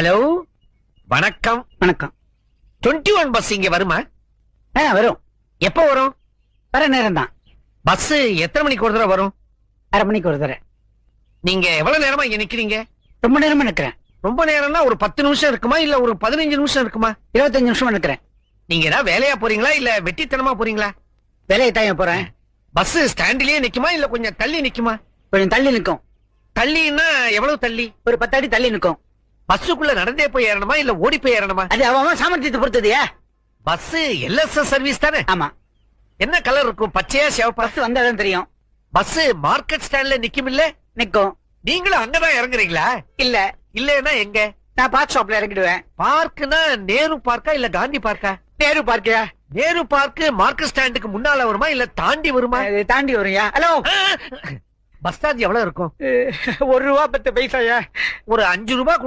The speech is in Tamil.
ஹலோ, வணக்கம். வணக்கம். 21 பஸ் இங்க வருமா? வரும். எப்ப வரும்? வர நேரம் தான். பஸ் எத்தனை மணிக்கு ஒரு தடவை வரும்? அரை மணிக்கு ஒரு தடவை. நீங்க எவ்வளவு நேரமா இங்க நிக்கிறீங்க? ரொம்ப நேரமா நிக்கிறேன். ரொம்ப நேரம்னா ஒரு 10 நிமிஷம் இருக்குமா இல்ல ஒரு 15 நிமிஷம் இருக்குமா? 25 நிமிஷமா நிக்கிறேன். நீங்க ஏதாவது வேலையா போறீங்களா இல்ல வெட்டித்தனமா போறீங்களா? வேலையை தான் போறேன். பஸ் ஸ்டாண்டிலேயே நிக்குமா இல்ல கொஞ்சம் தள்ளி நிக்குமா? கொஞ்சம் தள்ளி நிக்கும். தள்ளின்னா எவ்வளவு தள்ளி? ஒரு 10 அடி தள்ளி நிக்கும். பஸ்ஸுக்குள்ள நடந்தே போய் ஏறணுமா இல்ல ஓடி போய் ஏறணுமா? அது அவன் சாமர்த்தியத்தை பொறுத்தது. பஸ் எல்எஸ்எஸ் சர்வீஸ் தானே? ஆமா. என்ன கலர் இருக்கும்? பச்சையா சிவப்பா? பஸ் வந்தாதான் தெரியும். பஸ் மார்க்கெட் ஸ்டாண்ட்ல நிக்கும் இல்ல? நிக்கும். நீங்களும் அங்கதான் இறங்குறீங்களா? இல்ல, இல்லன்னா எங்க? நான் பார்க் ஷாப்ல இறங்கிடுவேன். பார்க்னா நேரு பார்க்கா இல்ல காந்தி பார்க்கா? நேரு பார்க்கியா? நேரு பார்க் மார்க்கெட் ஸ்டாண்டுக்கு முன்னால வருமா இல்ல தாண்டி வருமா? தாண்டி வருயா? ஹலோ, பஸ் சார்ஜ் எவ்வளவு இருக்கும்? ₹1.10. ஒரு 5 ரூபாய்